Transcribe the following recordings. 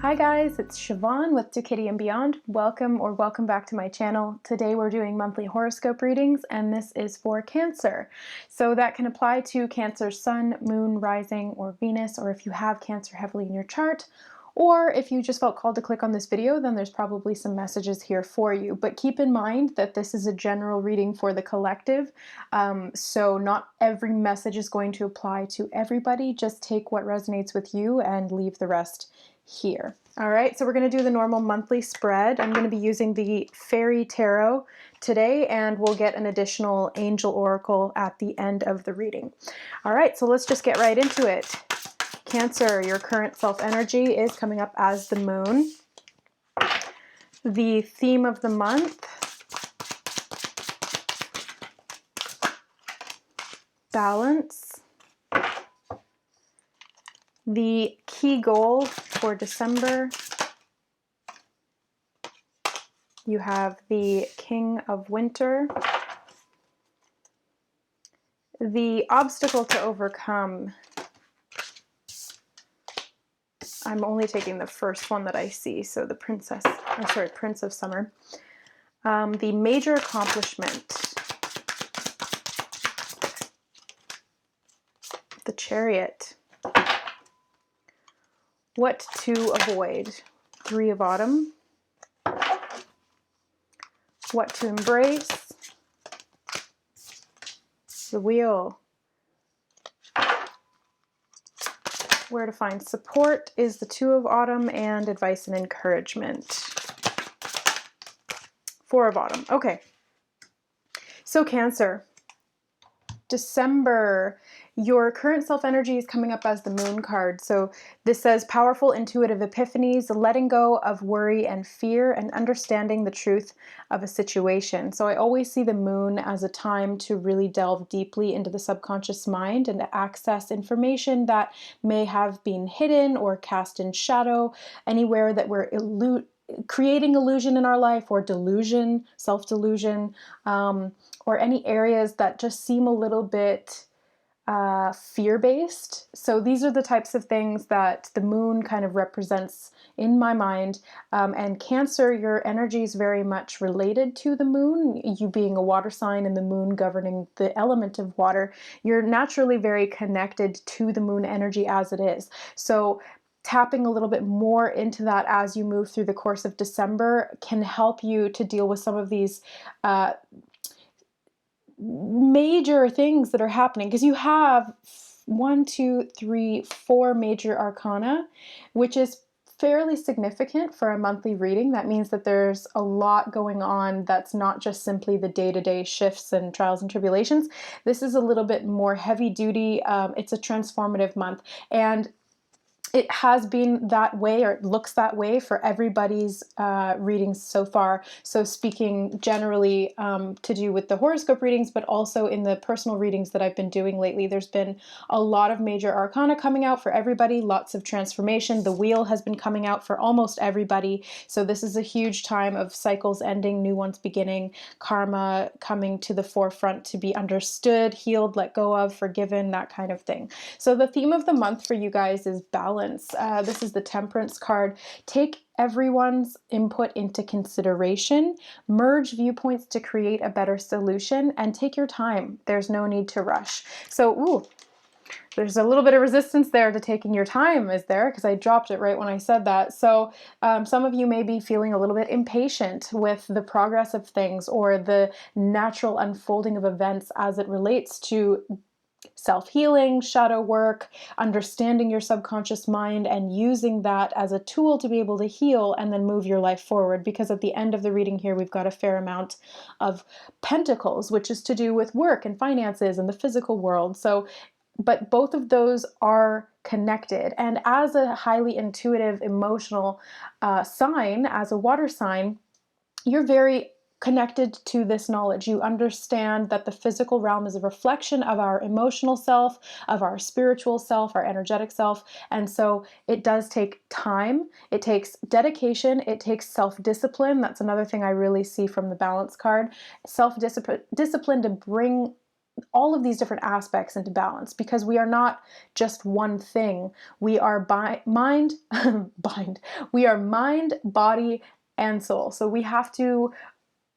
Hi guys, it's Siobhan with To Kitty and Beyond. Welcome back to my channel. Today we're doing monthly horoscope readings and this is for Cancer. So that can apply to Cancer Sun, Moon, Rising, or Venus, or if you have Cancer heavily in your chart, or if you just felt called to click on this video, then there's probably some messages here for you. But keep in mind that this is a general reading for the collective, so not every message is going to apply to everybody. Just take what resonates with you and leave the rest here. All right, so we're going to do the normal monthly spread. I'm going to be using the Fairy Tarot today, and we'll get an additional Angel Oracle at the end of the reading. All right, so let's just get right into it. Cancer, your current self-energy is coming up as the moon. The theme of the month, balance. The key goal for December, you have the King of Winter. The obstacle to overcome, I'm only taking the first one that I see, so the Prince of Summer. The major accomplishment, the Chariot. What to avoid, Three of Autumn. What to embrace, the Wheel. Where to find support is the Two of Autumn, and advice and encouragement, Four of Autumn. Okay, so Cancer, December, your current self-energy is coming up as the Moon card. So this says powerful intuitive epiphanies, letting go of worry and fear, and understanding the truth of a situation. So I always see the Moon as a time to really delve deeply into the subconscious mind and to access information that may have been hidden or cast in shadow, anywhere that we're creating illusion in our life, or delusion, self-delusion, or any areas that just seem a little bit fear-based. So these are the types of things that the Moon kind of represents in my mind. And Cancer, your energy is very much related to the Moon. You being a water sign and the Moon governing the element of water, you're naturally very connected to the Moon energy as it is. So tapping a little bit more into that as you move through the course of December can help you to deal with some of these major things that are happening, because you have 1, 2, 3, 4 major arcana, which is fairly significant for a monthly reading. That means that there's a lot going on that's not just simply the day-to-day shifts and trials and tribulations. This is a little bit more heavy duty. It's a transformative month, and it has been that way, or it looks that way for everybody's readings so far. So speaking generally to do with the horoscope readings, but also in the personal readings that I've been doing lately, there's been a lot of major arcana coming out for everybody, lots of transformation. The Wheel has been coming out for almost everybody. So this is a huge time of cycles ending, new ones beginning, karma coming to the forefront to be understood, healed, let go of, forgiven, that kind of thing. So the theme of the month for you guys is balance. This is the Temperance card. Take everyone's input into consideration, merge viewpoints to create a better solution, and take your time. There's no need to rush. So, there's a little bit of resistance there to taking your time, is there? Because I dropped it right when I said that. So some of you may be feeling a little bit impatient with the progress of things or the natural unfolding of events as it relates to self-healing, shadow work, understanding your subconscious mind, and using that as a tool to be able to heal and then move your life forward. Because at the end of the reading here, we've got a fair amount of pentacles, which is to do with work and finances and the physical world. So, but both of those are connected. And as a highly intuitive, emotional sign, as a water sign, you're very connected to this knowledge. You understand that the physical realm is a reflection of our emotional self, of our spiritual self, our energetic self. And so it does take time. It takes dedication. It takes self-discipline. That's another thing I really see from the Balance card. Self-discipline to bring all of these different aspects into balance, because we are not just one thing. We are mind, we are mind, body, and soul. So we have to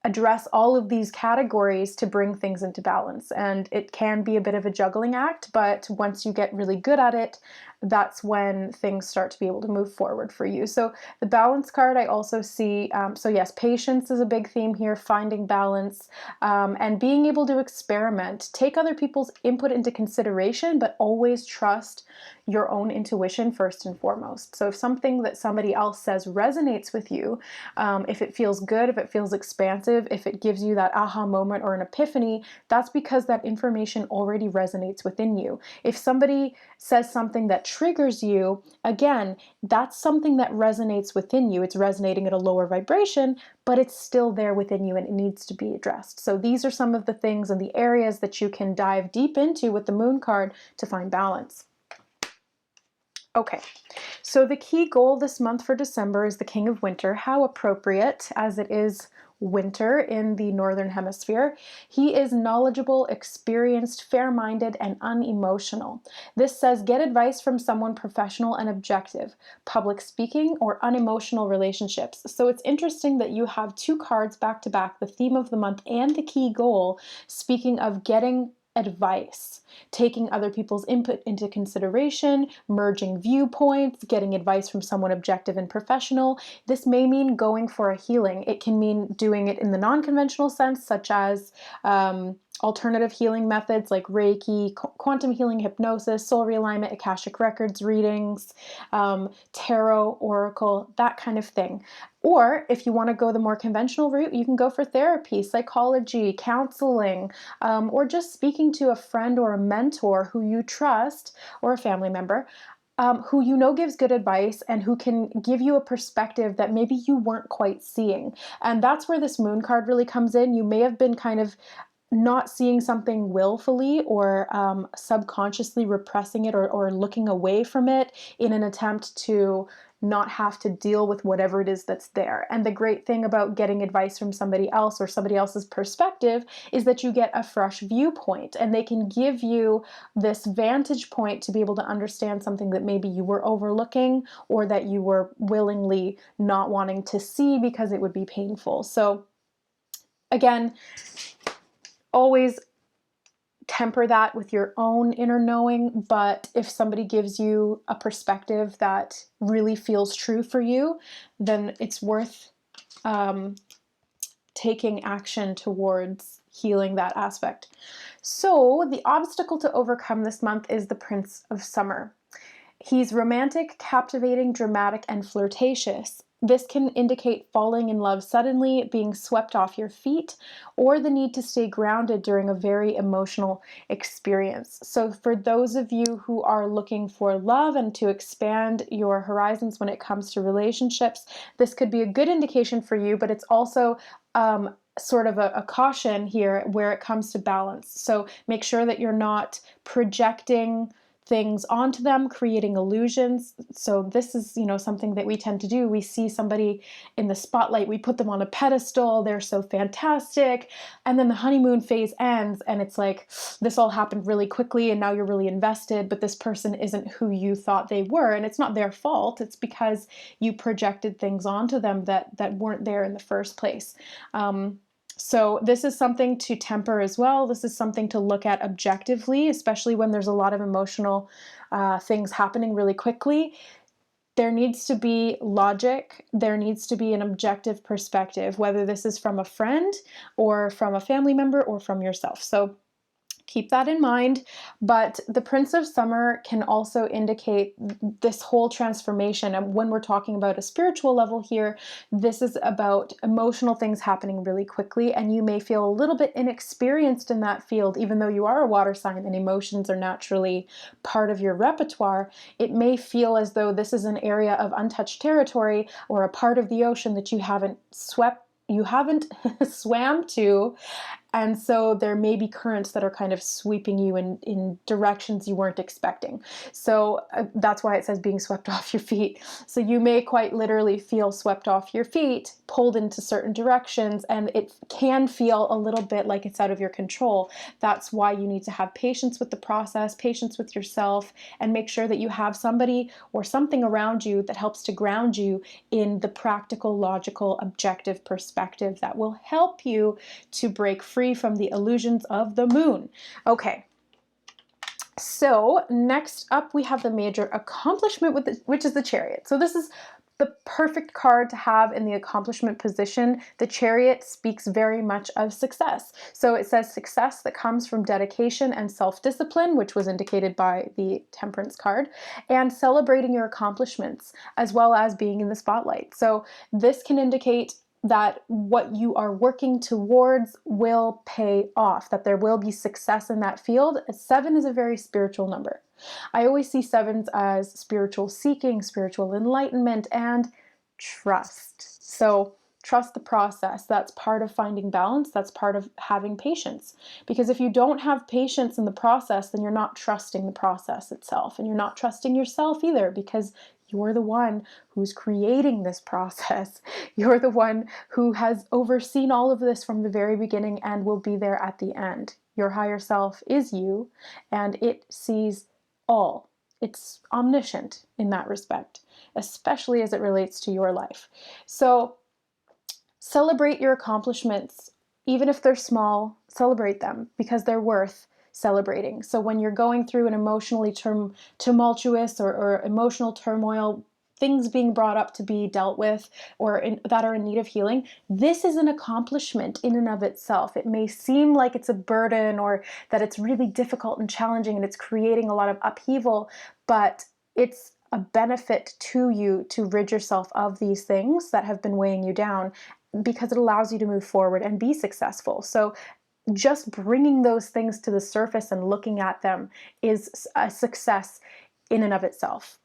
address all of these categories to bring things into balance. And it can be a bit of a juggling act, but once you get really good at it, that's when things start to be able to move forward for you. So the balance card, I also see, so yes, patience is a big theme here, finding balance, and being able to experiment. Take other people's input into consideration, but always trust your own intuition first and foremost. So if something that somebody else says resonates with you, if it feels good, if it feels expansive, if it gives you that aha moment or an epiphany, that's because that information already resonates within you. If somebody says something that triggers you, again, that's something that resonates within you. It's resonating at a lower vibration, but it's still there within you and it needs to be addressed. So these are some of the things and the areas that you can dive deep into with the moon card to find balance. Okay, so the key goal this month for December is the King of Winter. How appropriate, as it is winter in the Northern Hemisphere. He is knowledgeable, experienced, fair-minded, and unemotional. This says get advice from someone professional and objective, public speaking, or unemotional relationships. So it's interesting that you have two cards back to back, the theme of the month and the key goal, speaking of getting advice, taking other people's input into consideration, merging viewpoints, getting advice from someone objective and professional. This may mean going for a healing. It can mean doing it in the non-conventional sense, such as alternative healing methods like Reiki, quantum healing, hypnosis, soul realignment, Akashic records readings, tarot, oracle, that kind of thing. Or if you want to go the more conventional route, you can go for therapy, psychology, counseling, or just speaking to a friend or a mentor who you trust, or a family member, who you know gives good advice and who can give you a perspective that maybe you weren't quite seeing. And that's where this moon card really comes in. You may have been kind of not seeing something willfully or subconsciously repressing it or looking away from it in an attempt to not have to deal with whatever it is that's there. And the great thing about getting advice from somebody else or somebody else's perspective is that you get a fresh viewpoint and they can give you this vantage point to be able to understand something that maybe you were overlooking or that you were willingly not wanting to see because it would be painful. So again, always temper that with your own inner knowing, but if somebody gives you a perspective that really feels true for you, then it's worth taking action towards healing that aspect. So the obstacle to overcome this month is the Prince of Summer. He's romantic, captivating, dramatic, and flirtatious. This can indicate falling in love suddenly, being swept off your feet, or the need to stay grounded during a very emotional experience. So for those of you who are looking for love and to expand your horizons when it comes to relationships, this could be a good indication for you, but it's also sort of a caution here where it comes to balance. So make sure that you're not projecting things onto them, creating illusions. So this is, something that we tend to do. We see somebody in the spotlight, we put them on a pedestal, they're so fantastic, and then the honeymoon phase ends and it's like this all happened really quickly and now you're really invested, but this person isn't who you thought they were, and it's not their fault. It's because you projected things onto them that weren't there in the first place. So this is something to temper as well. This is something to look at objectively, especially when there's a lot of emotional things happening really quickly. There needs to be logic. There needs to be an objective perspective, whether this is from a friend or from a family member or from yourself. So keep that in mind. But the Prince of Summer can also indicate this whole transformation. And when we're talking about a spiritual level here, this is about emotional things happening really quickly. And you may feel a little bit inexperienced in that field, even though you are a water sign and emotions are naturally part of your repertoire. It may feel as though this is an area of untouched territory or a part of the ocean that you haven't swam to, And so there may be currents that are kind of sweeping you in directions you weren't expecting. So that's why it says being swept off your feet. So you may quite literally feel swept off your feet, pulled into certain directions, and it can feel a little bit like it's out of your control. That's why you need to have patience with the process, patience with yourself, and make sure that you have somebody or something around you that helps to ground you in the practical, logical, objective perspective that will help you to break free from the illusions of the moon. Okay. So next up, we have the major accomplishment, which is the Chariot. So this is the perfect card to have in the accomplishment position. The Chariot speaks very much of success. So it says success that comes from dedication and self-discipline, which was indicated by the Temperance card, and celebrating your accomplishments, as well as being in the spotlight. So this can indicate that what you are working towards will pay off, that there will be success in that field. 7 is a very spiritual number. I always see 7s as spiritual seeking, spiritual enlightenment, and trust. So trust the process. That's part of finding balance. That's part of having patience. Because if you don't have patience in the process, then you're not trusting the process itself. And you're not trusting yourself either, because you're the one who's creating this process. You're the one who has overseen all of this from the very beginning and will be there at the end. Your higher self is you, and it sees all. It's omniscient in that respect, especially as it relates to your life. So celebrate your accomplishments. Even if they're small, celebrate them, because they're worth celebrating. So when you're going through an emotionally tumultuous or emotional turmoil, things being brought up to be dealt with or that are in need of healing, this is an accomplishment in and of itself. It may seem like it's a burden or that it's really difficult and challenging and it's creating a lot of upheaval, but it's a benefit to you to rid yourself of these things that have been weighing you down, because it allows you to move forward and be successful. So just bringing those things to the surface and looking at them is a success in and of itself.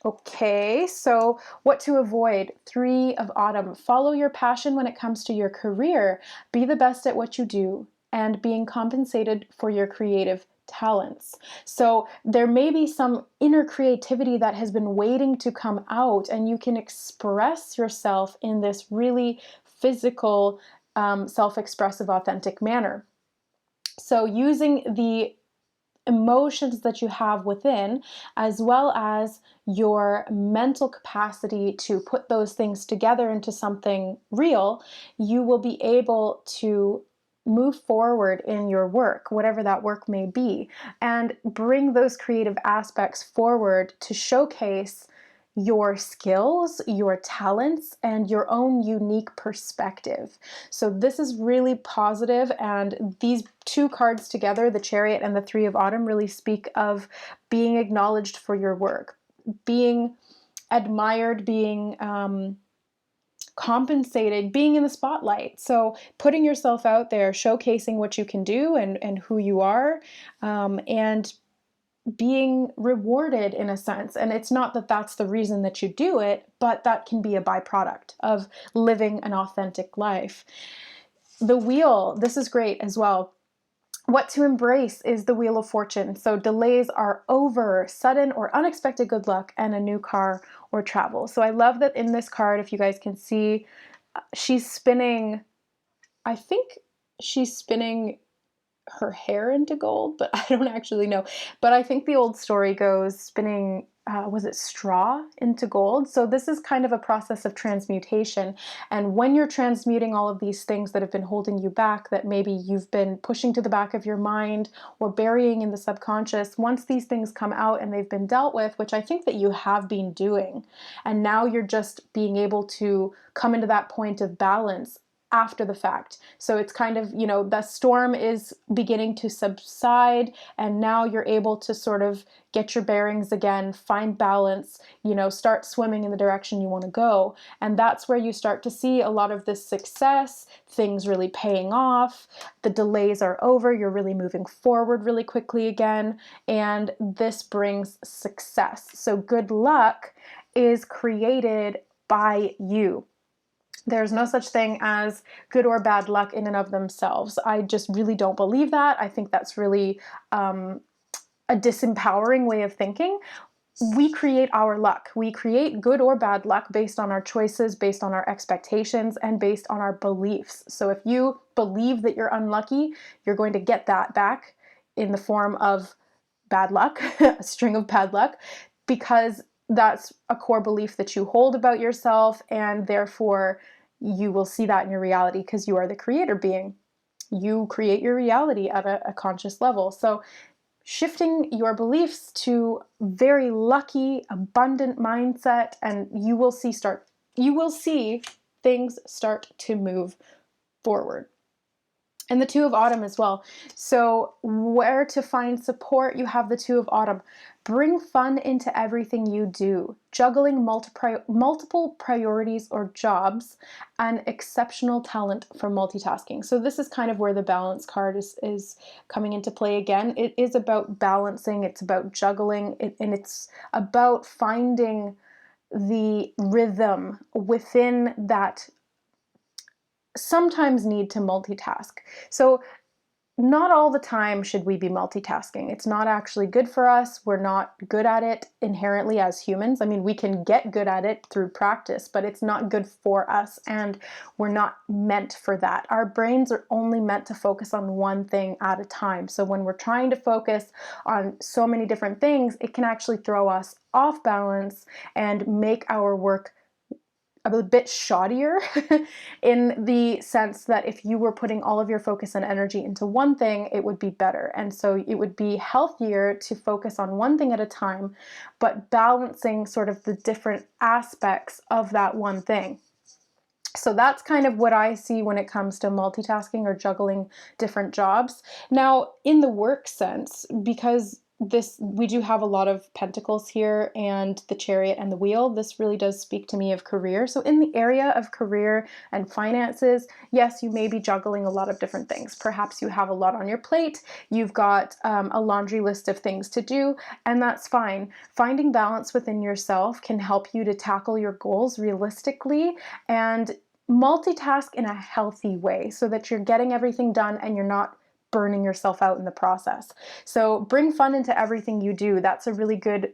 Okay, so what to avoid? 3 of Autumn. Follow your passion when it comes to your career. Be the best at what you do and being compensated for your creative talents. So there may be some inner creativity that has been waiting to come out, and you can express yourself in this really physical, self-expressive, authentic manner. So using the emotions that you have within, as well as your mental capacity to put those things together into something real, you will be able to move forward in your work, whatever that work may be, and bring those creative aspects forward to showcase your skills, your talents, and your own unique perspective. So this is really positive, and these 2 cards together, the Chariot and the 3 of Autumn, really speak of being acknowledged for your work, being admired, being compensated, being in the spotlight. So putting yourself out there, showcasing what you can do and who you are, and being rewarded in a sense. And it's not that that's the reason that you do it, but that can be a byproduct of living an authentic life. The Wheel, this is great as well. What to embrace is the Wheel of Fortune. So delays are over, sudden or unexpected good luck, and a new car or travel. So I love that in this card, if you guys can see, she's spinning, I think she's spinning her hair into gold, but I don't actually know. But I think the old story goes spinning, was it straw into gold? So this is kind of a process of transmutation. And when you're transmuting all of these things that have been holding you back, that maybe you've been pushing to the back of your mind or burying in the subconscious, once these things come out and they've been dealt with, which I think that you have been doing, and now you're just being able to come into that point of balance after the fact. So it's kind of, the storm is beginning to subside, and now you're able to sort of get your bearings again, find balance, start swimming in the direction you want to go. And that's where you start to see a lot of this success, things really paying off, the delays are over, you're really moving forward really quickly again, and this brings success. So good luck is created by you. There's no such thing as good or bad luck in and of themselves. I just really don't believe that. I think that's really a disempowering way of thinking. We create our luck. We create good or bad luck based on our choices, based on our expectations, and based on our beliefs. So if you believe that you're unlucky, you're going to get that back in the form of bad luck, a string of bad luck, because that's a core belief that you hold about yourself, and therefore you will see that in your reality because you are the creator being. You create your reality at a conscious level. So shifting your beliefs to very lucky, abundant mindset, and you will see things start to move forward. And the Two of Autumn as well. So where to find support? You have the Two of Autumn. Bring fun into everything you do. Juggling multiple priorities or jobs, and exceptional talent for multitasking. So this is kind of where the balance card is coming into play again. It is about balancing. It's about juggling. And it's about finding the rhythm within that sometimes need to multitask. So not all the time should we be multitasking. It's not actually good for us. We're not good at it inherently as humans. I mean, we can get good at it through practice, but it's not good for us, and we're not meant for that. Our brains are only meant to focus on one thing at a time. So when we're trying to focus on so many different things, it can actually throw us off balance and make our work a bit shoddier in the sense that if you were putting all of your focus and energy into one thing, it would be better. And so it would be healthier to focus on one thing at a time, but balancing sort of the different aspects of that one thing. So that's kind of what I see when it comes to multitasking or juggling different jobs. Now, in the work sense, because we do have a lot of pentacles here and the chariot and the wheel, this really does speak to me of career. So in the area of career and finances, yes, you may be juggling a lot of different things. Perhaps you have a lot on your plate. You've got a laundry list of things to do, and that's fine. Finding balance within yourself can help you to tackle your goals realistically and multitask in a healthy way so that you're getting everything done and you're not burning yourself out in the process. So bring fun into everything you do. That's a really good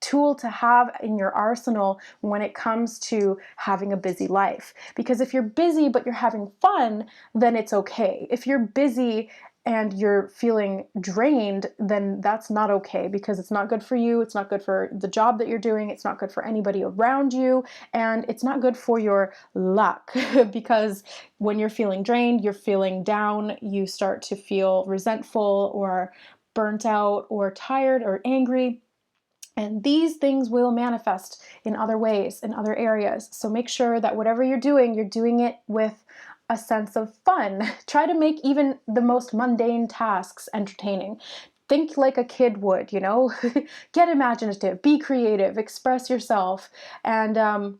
tool to have in your arsenal when it comes to having a busy life. Because if you're busy but you're having fun, then it's okay. If you're busy and you're feeling drained, then that's not okay, because it's not good for you. It's not good for the job that you're doing. It's not good for anybody around you. And it's not good for your luck because when you're feeling drained, you're feeling down, you start to feel resentful or burnt out or tired or angry. And these things will manifest in other ways, in other areas. So make sure that whatever you're doing it with a sense of fun. Try to make even the most mundane tasks entertaining. Think like a kid would, get imaginative, be creative, express yourself, and,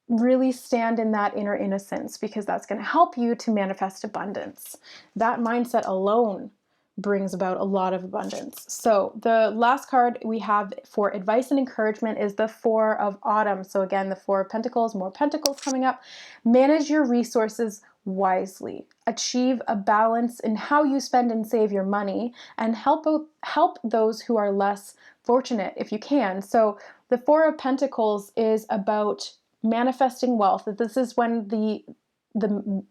really stand in that inner innocence, because that's going to help you to manifest abundance. That mindset alone brings about a lot of abundance. So the last card we have for advice and encouragement is the Four of Autumn. So again, the Four of Pentacles, more pentacles coming up. Manage your resources wisely. Achieve a balance in how you spend and save your money, and help those who are less fortunate if you can. So the Four of Pentacles is about manifesting wealth. This is when the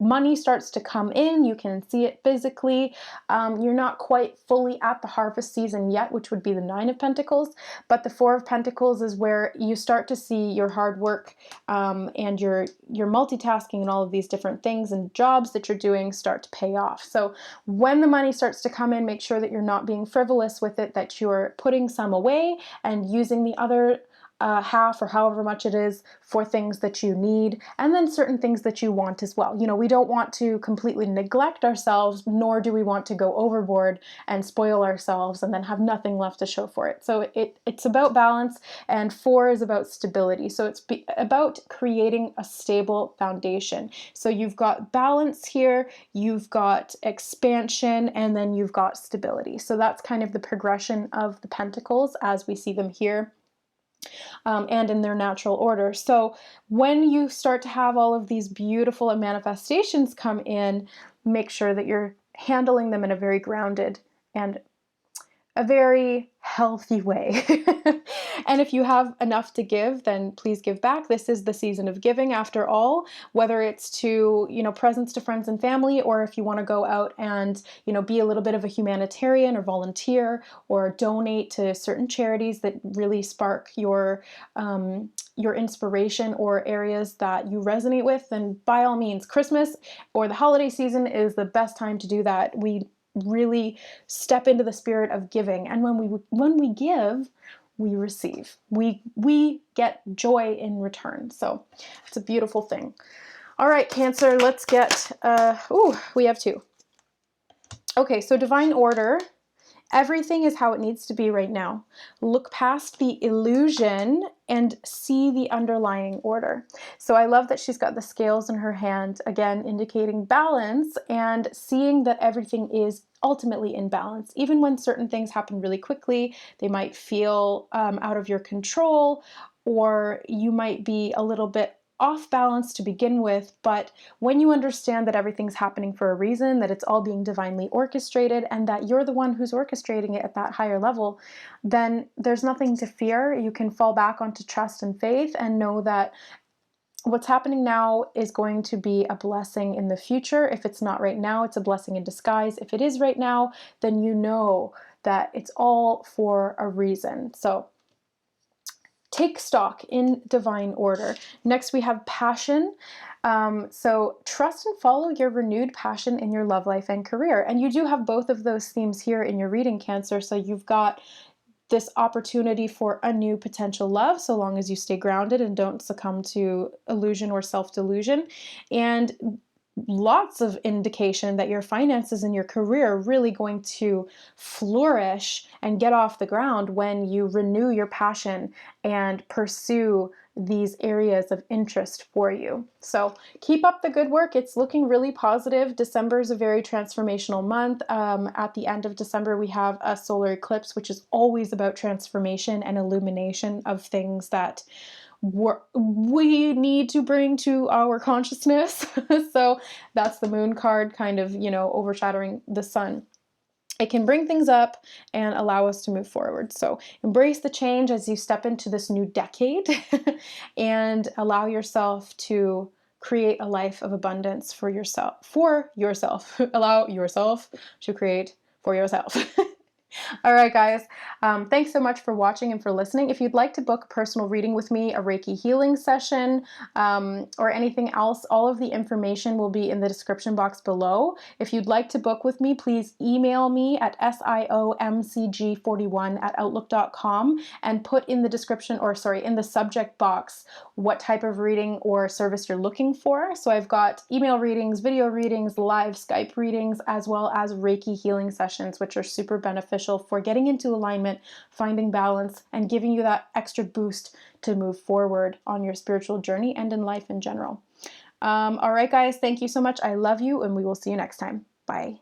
money starts to come in. You can see it physically. You're not quite fully at the harvest season yet, which would be the Nine of Pentacles, but the Four of Pentacles is where you start to see your hard work and your multitasking and all of these different things and jobs that you're doing start to pay off. So when the money starts to come in, make sure that you're not being frivolous with it, that you're putting some away and using the other half or however much it is for things that you need, and then certain things that you want as well. We don't want to completely neglect ourselves, nor do we want to go overboard and spoil ourselves and then have nothing left to show for it. So it's about balance, and four is about stability. So it's about creating a stable foundation. So you've got balance here, you've got expansion, and then you've got stability. So that's kind of the progression of the pentacles as we see them here. and in their natural order. So when you start to have all of these beautiful manifestations come in, make sure that you're handling them in a very grounded and a very healthy way. And if you have enough to give, then please give back. This is the season of giving after all, whether it's to, presents to friends and family, or if you want to go out and, be a little bit of a humanitarian or volunteer or donate to certain charities that really spark your inspiration or areas that you resonate with, then by all means, Christmas or the holiday season is the best time to do that. We really step into the spirit of giving, and when we give, we receive. We get joy in return. So it's a beautiful thing. All right, Cancer, let's get we have two. Okay, so divine order. Everything is how it needs to be right now. Look past the illusion and see the underlying order. So I love that she's got the scales in her hand, again, indicating balance and seeing that everything is ultimately in balance. Even when certain things happen really quickly, they might feel out of your control, or you might be a little bit off balance to begin with, but when you understand that everything's happening for a reason, that it's all being divinely orchestrated, and that you're the one who's orchestrating it at that higher level, then there's nothing to fear. You can fall back onto trust and faith and know that what's happening now is going to be a blessing in the future. If it's not right now, it's a blessing in disguise. If it is right now, then you know that it's all for a reason. So take stock in divine order. Next, we have passion. So trust and follow your renewed passion in your love life and career. And you do have both of those themes here in your reading, Cancer. So you've got this opportunity for a new potential love, so long as you stay grounded and don't succumb to illusion or self-delusion. And lots of indication that your finances and your career are really going to flourish and get off the ground when you renew your passion and pursue these areas of interest for you. So keep up the good work. It's looking really positive. December is a very transformational month. At the end of December, we have a solar eclipse, which is always about transformation and illumination of things that we need to bring to our consciousness. So that's the moon card kind of, overshadowing the sun. It can bring things up and allow us to move forward. So embrace the change as you step into this new decade and allow yourself to create a life of abundance for yourself. Allow yourself to create for yourself. All right, guys. Thanks so much for watching and for listening. If you'd like to book a personal reading with me, a Reiki healing session, or anything else, all of the information will be in the description box below. If you'd like to book with me, please email me at siomcg41@outlook.com and put in the description, in the subject box, what type of reading or service you're looking for. So I've got email readings, video readings, live Skype readings, as well as Reiki healing sessions, which are super beneficial for getting into alignment, finding balance, and giving you that extra boost to move forward on your spiritual journey and in life in general. All right, guys, thank you so much. I love you, and we will see you next time. Bye.